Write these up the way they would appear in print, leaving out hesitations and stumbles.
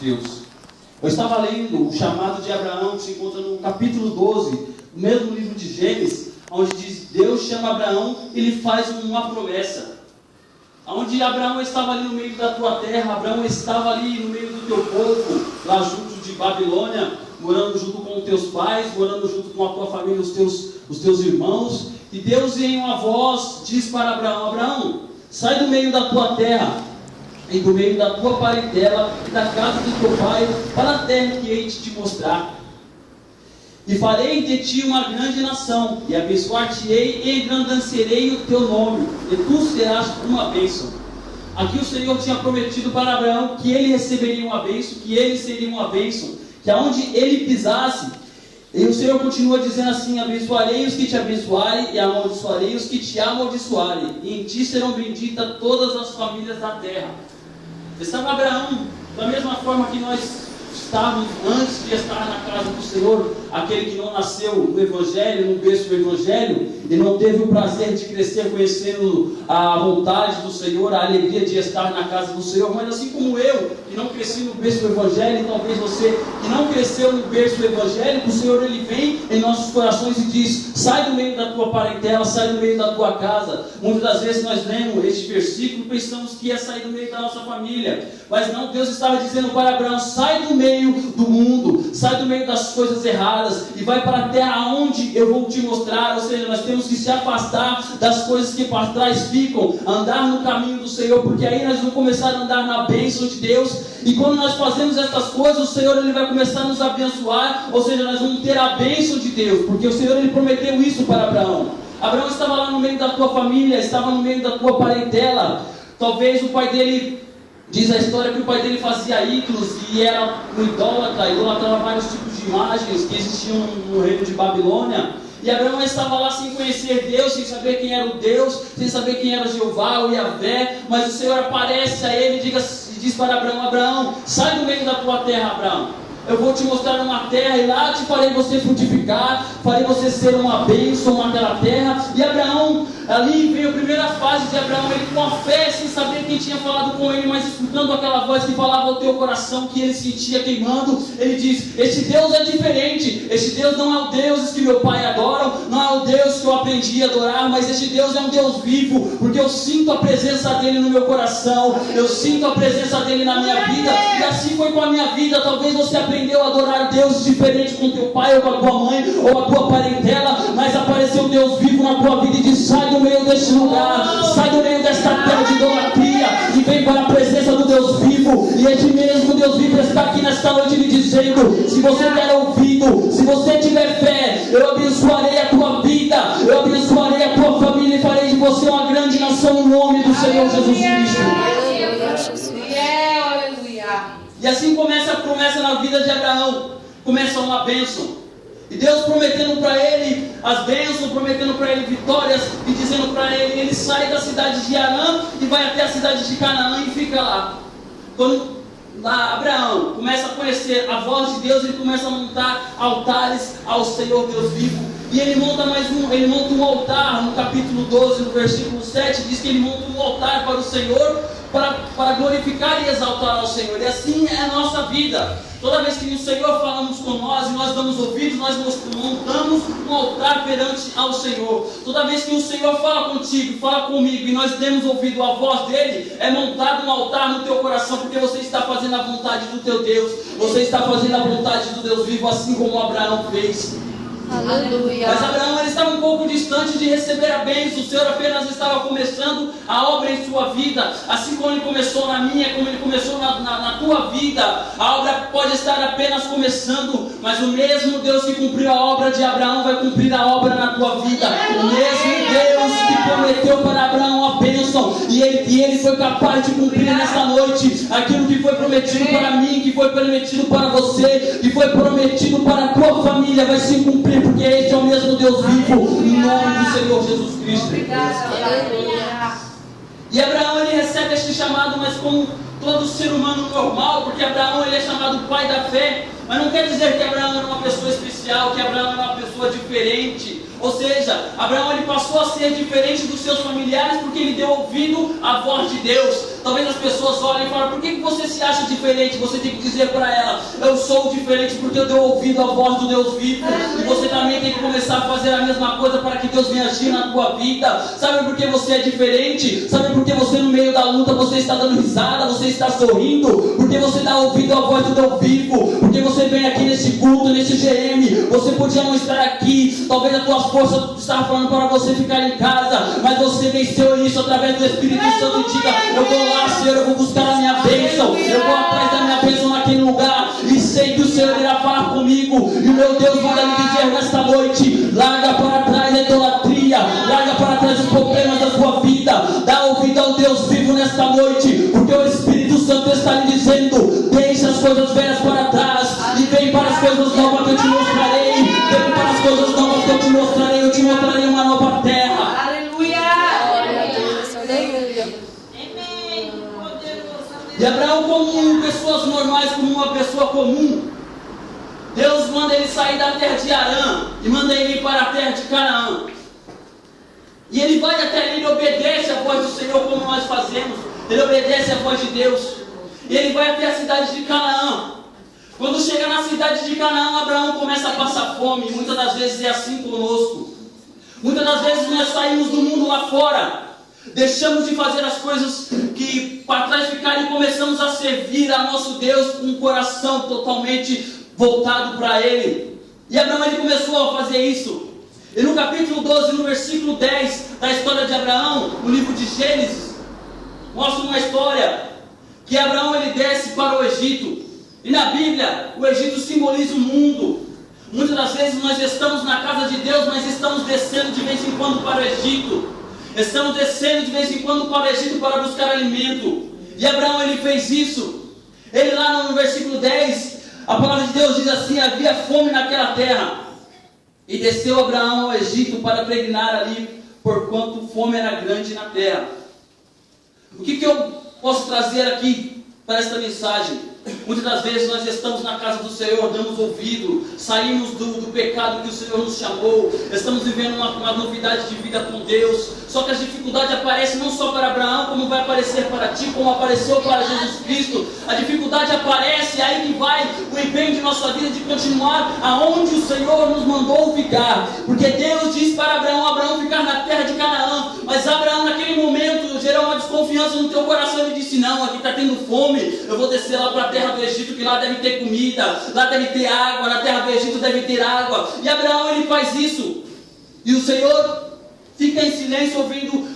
Deus. Eu estava lendo o chamado de Abraão, que se encontra no capítulo 12, no mesmo livro de Gênesis, onde diz: Deus chama Abraão e lhe faz uma promessa. Onde Abraão estava ali no meio da tua terra, Abraão estava ali no meio do teu povo, lá junto de Babilônia, morando junto com os teus pais, morando junto com a tua família, os teus irmãos. E Deus em uma voz diz para Abraão: Abraão, sai do meio da tua terra, e do meio da tua parentela, e da casa do teu pai, para a terra que hei de te mostrar. E farei de ti uma grande nação, e abençoar-te-ei, e engrandecerei o teu nome, e tu serás uma bênção. Aqui o Senhor tinha prometido para Abraão que ele receberia uma bênção, que ele seria uma bênção, que aonde ele pisasse, e o Senhor continua dizendo assim: abençoarei os que te abençoarem, e amaldiçoarei os que te amaldiçoarem, e em ti serão benditas todas as famílias da terra. Estava Abraão, da mesma forma que nós estávamos antes de estar na casa do Senhor, aquele que não nasceu no Evangelho, no berço do Evangelho, e não teve o prazer de crescer conhecendo a vontade do Senhor, a alegria de estar na casa do Senhor. Mas assim como eu, que não cresci no berço do Evangelho, e talvez você que não cresceu no berço do Evangelho, o Senhor ele vem em nossos corações e diz: sai do meio da tua parentela, sai do meio da tua casa. Muitas das vezes nós lemos este versículo, pensamos que é sair do meio da nossa família, mas não, Deus estava dizendo para Abraão: sai do meio do mundo, sai do meio das coisas erradas e vai para a terra onde eu vou te mostrar. Ou seja, nós temos que se afastar das coisas que para trás ficam, andar no caminho do Senhor, porque aí nós vamos começar a andar na bênção de Deus. E quando nós fazemos essas coisas, o Senhor ele vai começar a nos abençoar, ou seja, nós vamos ter a bênção de Deus, porque o Senhor ele prometeu isso para Abraão. Abraão estava lá no meio da tua família, estava no meio da tua parentela. Talvez o pai dele, diz a história que o pai dele fazia ídolos e era um idólatra, idolatrava vários tipos de imagens que existiam no reino de Babilônia. E Abraão estava lá sem conhecer Deus, sem saber quem era o Deus, sem saber quem era Jeová ou Yahvé. Mas o Senhor aparece a ele e diz para Abraão: Abraão, sai do meio da tua terra, Abraão. Eu vou te mostrar uma terra e lá te farei você frutificar, farei você ser uma bênção naquela terra. E Abraão, ali veio a primeira fase de Abraão, ele com a fé, sem saber quem tinha falado com ele, mas escutando aquela voz que falava ao teu coração, que ele sentia queimando. Ele diz: este Deus é diferente, este Deus não é o Deus que meu pai adora, não é o Deus que eu aprendi a adorar, mas este Deus é um Deus vivo, porque eu sinto a presença dele no meu coração, eu sinto a presença dele na minha vida. E assim foi com a minha vida. Talvez você aprendeu a adorar Deus diferente com teu pai ou com a tua mãe ou a tua parentela, mas apareceu Deus vivo na tua vida e diz: sai do meio deste lugar, sai do meio desta terra de idolatria e vem para a presença do Deus vivo. E este mesmo Deus vivo está aqui nesta noite lhe dizendo: se você der ouvido, se você tiver fé, eu abençoarei a tua vida, eu abençoarei a tua família e farei de você uma grande nação no nome do Senhor Jesus Cristo. E assim começa a promessa na vida de Abraão, começa uma bênção, e Deus prometendo para ele as bênçãos, prometendo para ele vitórias, e dizendo para ele: ele sai da cidade de Arã e vai até a cidade de Canaã e fica lá. Quando lá Abraão começa a conhecer a voz de Deus, ele começa a montar altares ao Senhor Deus vivo. E ele monta um altar. No capítulo 12, no versículo 7, diz que ele monta um altar para o Senhor, para glorificar e exaltar ao Senhor. E assim é a nossa vida. Toda vez que o Senhor falamos com nós e nós damos ouvidos, nós montamos um altar perante ao Senhor. Toda vez que o Senhor fala contigo, fala comigo, e nós temos ouvido a voz dele, é montado um altar no teu coração, porque você está fazendo a vontade do teu Deus, você está fazendo a vontade do Deus vivo, assim como Abraão fez. Aleluia. Mas Abraão ele estava um pouco distante de receber a bênção. O Senhor apenas estava começando a obra em sua vida, assim como ele começou na minha, como ele começou na tua vida. A obra pode estar apenas começando, mas o mesmo Deus que cumpriu a obra de Abraão vai cumprir a obra na tua vida. O mesmo Deus que prometeu para Abraão a bênção, e ele foi capaz de cumprir nessa noite aquilo que foi prometido para mim, que foi prometido para você, que foi prometido para a tua família, vai se cumprir, porque este é o mesmo Deus vivo, em nome do Senhor Jesus Cristo. E Abraão ele recebe este chamado, mas como todo ser humano normal, porque Abraão ele é chamado pai da fé, mas não quer dizer que Abraão era uma pessoa especial, que Abraão era uma pessoa diferente. Ou seja, Abraão ele passou a ser diferente dos seus familiares porque ele deu ouvido à voz de Deus. Talvez as pessoas olhem e falem: por que você se acha diferente? Você tem que dizer para ela: eu sou diferente porque eu dei ouvido à voz do Deus vivo. E você também tem que começar a fazer a mesma coisa para que Deus venha agir na tua vida. Sabe por que você é diferente? Sabe por que você no meio da luta você está dando risada, você está sorrindo? Porque você dá ouvido à voz do Deus vivo. Porque você vem aqui nesse culto, nesse GM. Você podia não estar aqui, talvez a tua força estava falando para você ficar em casa, mas você venceu isso através do Espírito Santo. E diga: eu vou lá, Senhor, eu vou buscar a minha bênção, eu vou atrás da minha bênção naquele lugar, e sei que o Senhor irá falar comigo. E o meu Deus manda me dizer nesta noite: larga para trás a idolatria, larga para trás os problemas da sua vida, dá ouvido ao Deus vivo nesta noite, porque o Espírito Santo está lhe dizendo: deixa as coisas velhas para trás e vem para as coisas novas que eu te mostrarei. Vem para as coisas novas que eu te mostrarei. Eu te mostrarei uma nova terra. Aleluia! E Abraão comum, pessoas normais como uma pessoa comum, Deus manda ele sair da terra de Harã e manda ele ir para a terra de Canaã. E ele vai até ali, ele obedece a voz do Senhor como nós fazemos. Ele obedece a voz de Deus. E ele vai até a cidade de Canaã. Quando chega na cidade de Canaã, Abraão começa a passar fome. Muitas das vezes é assim conosco. Muitas das vezes nós saímos do mundo lá fora, deixamos de fazer as coisas que para trás ficaram e começamos a servir a nosso Deus com um coração totalmente voltado para Ele. E Abraão ele começou a fazer isso. E no capítulo 12, no versículo 10 da história de Abraão, no livro de Gênesis, mostra uma história que Abraão ele desce para o Egito. E na Bíblia, o Egito simboliza o mundo. Muitas das vezes nós estamos na casa de Deus, mas estamos descendo de vez em quando para o Egito. Estamos descendo de vez em quando para o Egito para buscar alimento. E Abraão ele fez isso. Ele lá no versículo 10, a palavra de Deus diz assim: havia fome naquela terra. E desceu Abraão ao Egito para peregrinar ali, porquanto fome era grande na terra. O que eu posso trazer aqui para esta mensagem? Muitas das vezes nós estamos na casa do Senhor, damos ouvido, saímos do pecado que o Senhor nos chamou, estamos vivendo uma novidade de vida com Deus. Só que as dificuldades aparecem não só para Abraão, como vai aparecer para ti, como apareceu para Jesus Cristo. A dificuldade aparece, aí que vai o empenho de nossa vida de continuar aonde o Senhor nos mandou ficar. Porque Deus disse para Abraão ficar na terra de Canaã. Mas Abraão naquele momento gerou uma desconfiança no teu coração. Ele disse: não, aqui está tendo fome, eu vou descer lá para a terra do Egito, que lá deve ter comida, lá deve ter água, na terra do Egito deve ter água. E Abraão ele faz isso. E o Senhor fica em silêncio,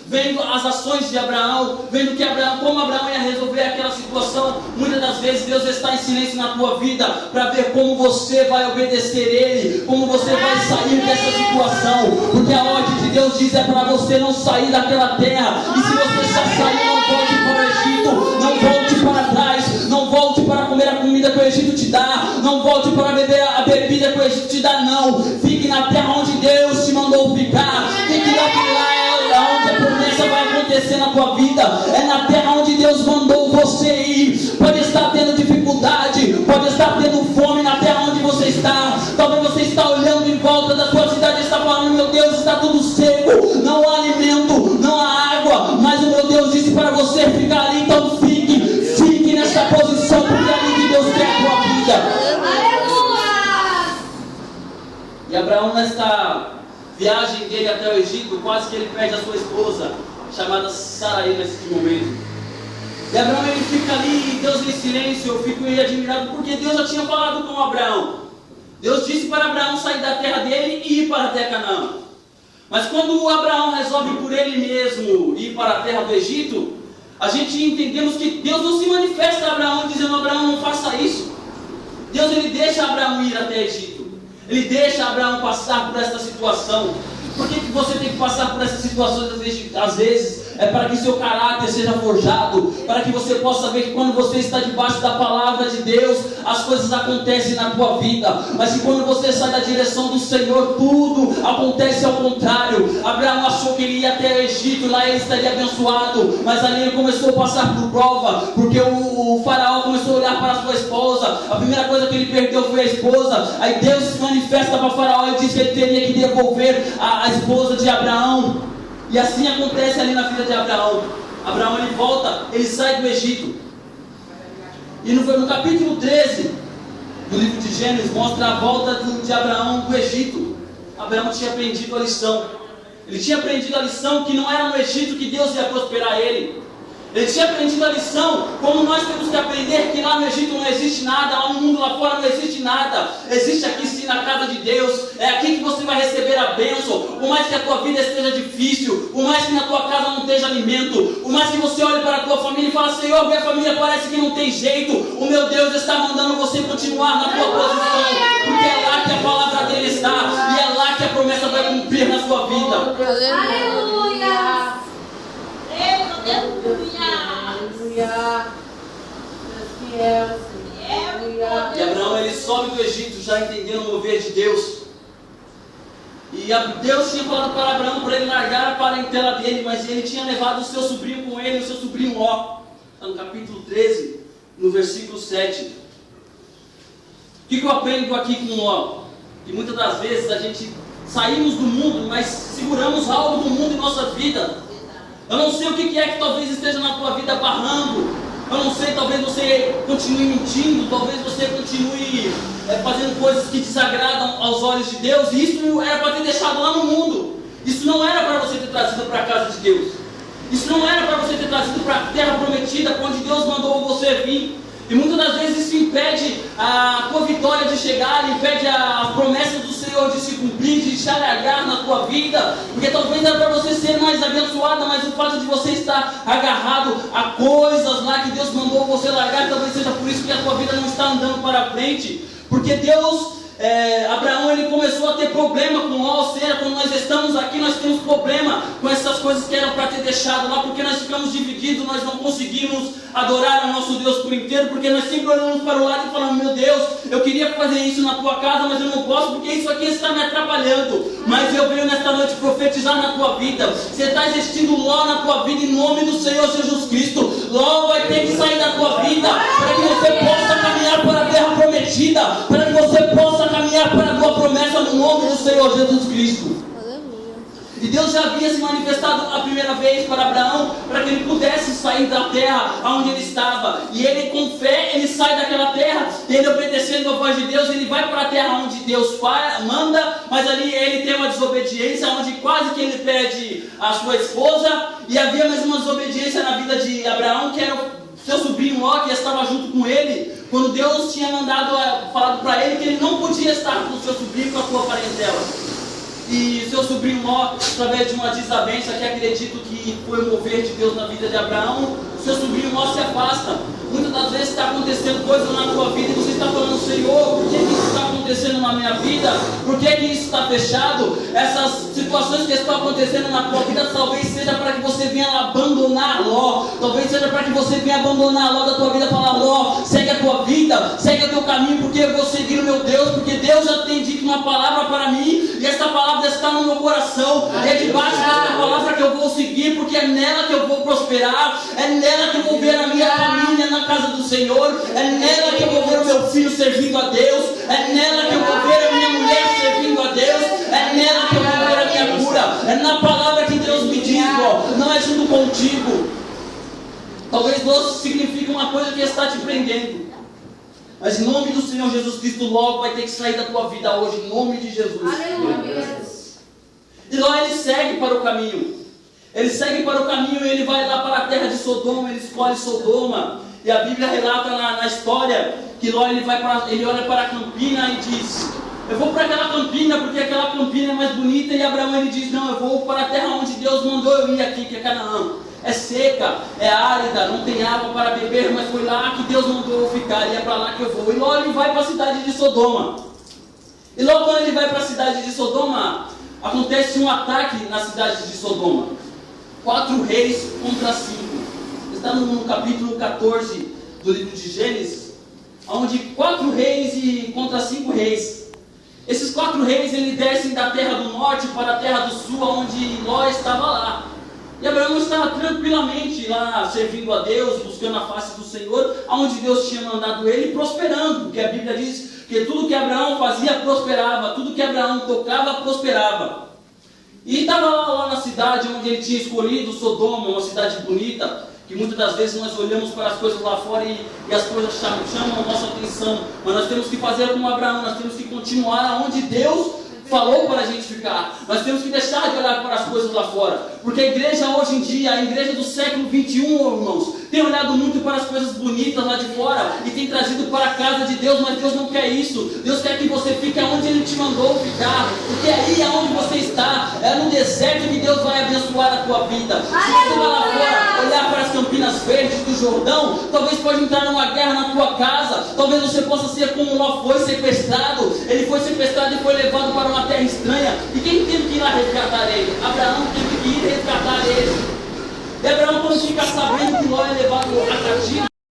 vendo as ações de Abraão, vendo que como Abraão ia resolver aquela situação. Muitas das vezes Deus está em silêncio na tua vida para ver como você vai obedecer Ele, como você vai sair dessa situação. Porque a ordem de Deus diz é para você não sair daquela terra. E se você já saiu, não volte para o Egito, não volte para trás, não volte para comer a comida que o Egito te dá, não volte para beber a bebida que o Egito te dá, não. Fique na terra onde Deus te mandou ficar. Fique lá, onde a promessa vai acontecer na tua vida. É na terra onde Deus mandou você ir. Pode estar tendo dificuldade, pode estar tendo fome na terra onde você está. Talvez você está olhando em volta da sua cidade e está falando: meu Deus, está tudo seco, não há alimento, não há água. Mas o meu Deus disse para você ficar ali. Então fique nessa posição, porque é ali que Deus quer a tua vida. E Abraão, nesta viagem dele até o Egito, quase que ele perde a sua esposa, chamada Sarai, nesse momento. E Abraão ele fica ali, Deus em silêncio. Eu fico admirado, porque Deus já tinha falado com Abraão. Deus disse para Abraão sair da terra dele e ir para a terra Canaã. Mas quando Abraão resolve por ele mesmo ir para a terra do Egito, a gente entendemos que Deus não se manifesta a Abraão dizendo: Abraão, não faça isso. Deus ele deixa Abraão ir até Egito. Ele deixa Abraão passar por esta situação. Por que você tem que passar por essas situações às vezes? É para que seu caráter seja forjado, para que você possa ver que quando você está debaixo da palavra de Deus, as coisas acontecem na tua vida. Mas que quando você sai da direção do Senhor, tudo acontece ao contrário. Abraão achou que ele ia até o Egito, lá ele estaria abençoado, mas ali ele começou a passar por prova, porque o faraó começou a olhar para a sua esposa. A primeira coisa que ele perdeu foi a esposa. Aí Deus se manifesta para o faraó e diz que ele teria que devolver a esposa de Abraão. E assim acontece ali na vida de Abraão. Abraão ele volta, ele sai do Egito. E no capítulo 13 do livro de Gênesis mostra a volta de Abraão do Egito. Abraão tinha aprendido a lição. Ele tinha aprendido a lição que não era no Egito que Deus ia prosperar ele. Ele tinha aprendido a lição, como nós temos que aprender que lá no Egito não existe nada, lá no mundo lá fora não existe nada. Existe aqui sim na casa de Deus, é aqui que você vai receber a bênção. Por mais que a tua vida esteja difícil, por mais que na tua casa não esteja alimento, por mais que você olhe para a tua família e fale, Senhor, minha família parece que não tem jeito, o meu Deus está mandando você continuar na tua posição, porque é lá que a palavra dele está, e é lá que a promessa vai cumprir na sua vida. Aleluia! E Abraão ele sobe do Egito já entendendo o mover de Deus. E Deus tinha falado para Abraão para ele largar a parentela dele, mas ele tinha levado o seu sobrinho com ele, o seu sobrinho Ló. Está no capítulo 13, no versículo 7. O que eu aprendo aqui com Ló? Que muitas das vezes a gente saímos do mundo, mas seguramos algo do mundo em nossa vida. Eu não sei o que é que talvez esteja na tua vida barrando. Eu não sei, talvez você continue mentindo, talvez você continue fazendo coisas que desagradam aos olhos de Deus. E isso era para ter deixado lá no mundo. Isso não era para você ter trazido para a casa de Deus. Isso não era para você ter trazido para a terra prometida, para onde Deus mandou você vir. E muitas das vezes isso impede a tua vitória de chegar, impede a promessa do Senhor de se cumprir, de charear na tua vida, porque talvez era para você ser mais abençoada, mas o fato de você estar agarrado a coisas lá que Deus mandou você largar, talvez seja por isso que a tua vida não está andando para frente, porque Deus... Abraão ele começou a ter problema com Ló, ou seja, quando nós estamos aqui nós temos problema com essas coisas que eram para ter deixado lá, porque nós ficamos divididos, nós não conseguimos adorar ao nosso Deus por inteiro, porque nós sempre olhamos para o lado e falamos, meu Deus, eu queria fazer isso na tua casa, mas eu não posso porque isso aqui está me atrapalhando. Mas eu venho nesta noite profetizar na tua vida. Você está existindo Ló na tua vida em nome do Senhor Jesus Cristo. Ló vai ter que sair da tua vida para que você possa caminhar para a terra prometida, para que você possa caminhar para a tua promessa no nome do Senhor Jesus Cristo. E Deus já havia se manifestado a primeira vez para Abraão, para que ele pudesse sair da terra onde ele estava. E ele com fé, ele sai daquela terra, ele obedecendo a voz de Deus, ele vai para a terra onde Deus manda, mas ali ele tem uma desobediência, onde quase que ele perde a sua esposa. E havia mais uma desobediência na vida de Abraão, que era o seu sobrinho Ló, que estava junto com ele, quando Deus tinha falado para ele que ele não podia estar com o seu sobrinho, com a sua parentela. E seu sobrinho Ló, através de uma desavença que acredito que foi o mover de Deus na vida de Abraão, seu sobrinho Ló se afasta. Muitas das vezes está acontecendo coisas na tua vida e você está falando, Senhor, por que isso está acontecendo na minha vida? Por que isso está fechado? Essas situações que estão acontecendo na tua vida talvez seja para que você venha abandonar Ló. Talvez seja para que você venha abandonar Ló da tua vida e falar, Ló, segue a tua vida, segue o teu caminho, porque eu vou seguir o meu Deus, porque Deus já tem dito uma palavra para mim, e essa palavra está no meu coração, e é debaixo dessa palavra que eu vou seguir, porque é nela que eu vou prosperar, é nela que eu vou ver a minha família na casa do Senhor, é nela que eu vou ver o meu filho servindo a Deus, é nela que eu vou ver a minha mulher servindo a Deus, é nela que eu vou ver a minha cura, é na palavra que Deus me diz, ó, não é junto contigo. Talvez doce signifique uma coisa que está te prendendo, mas em nome do Senhor Jesus Cristo, logo vai ter que sair da tua vida hoje, em nome de Jesus. Aleluia. E Ló ele segue para o caminho. Ele segue para o caminho e ele vai lá para a terra de Sodoma, ele escolhe Sodoma. E a Bíblia relata na história que Ló ele olha para a campina e diz, eu vou para aquela campina porque aquela campina é mais bonita. E Abraão ele diz, não, eu vou para a terra onde Deus mandou eu ir aqui, que é Canaã. É seca, é árida, não tem água para beber, mas foi lá que Deus mandou eu ficar, e é para lá que eu vou. E Ló ele vai para a cidade de Sodoma. E logo quando ele vai para a cidade de Sodoma, acontece um ataque na cidade de Sodoma. 4 reis contra 5. Está no capítulo 14 do livro de Gênesis, onde 4 reis e contra 5 reis. Esses 4 reis eles descem da terra do norte para a terra do sul, onde Ló estava lá. E Abraão estava tranquilamente lá servindo a Deus, buscando a face do Senhor, onde Deus tinha mandado ele, prosperando, porque a Bíblia diz que tudo que Abraão fazia prosperava, tudo que Abraão tocava prosperava. E estava lá na cidade onde ele tinha escolhido, Sodoma, uma cidade bonita, que muitas das vezes nós olhamos para as coisas lá fora e as coisas chamam a nossa atenção. Mas nós temos que fazer como Abraão, nós temos que continuar aonde Deus falou para a gente ficar. Nós temos que deixar de olhar para as coisas lá fora. Porque a igreja hoje em dia, a igreja do século 21, irmãos, tem olhado muito para as coisas bonitas lá de fora e tem trazido para a casa de Deus, mas Deus não quer isso. Deus quer que você fique onde Ele te mandou ficar, porque aí é onde você está, é no deserto que Deus vai abençoar a tua vida. Se você vai lá fora olhar para as Campinas Verdes do Jordão, talvez pode entrar numa guerra na tua casa, talvez você possa ser como Ló foi sequestrado. Ele foi sequestrado e foi levado para uma terra estranha, e quem teve que ir lá resgatar ele? Abraão teve que ir resgatar ele. E Abraão, quando fica sabendo que Ló é levado a cativo,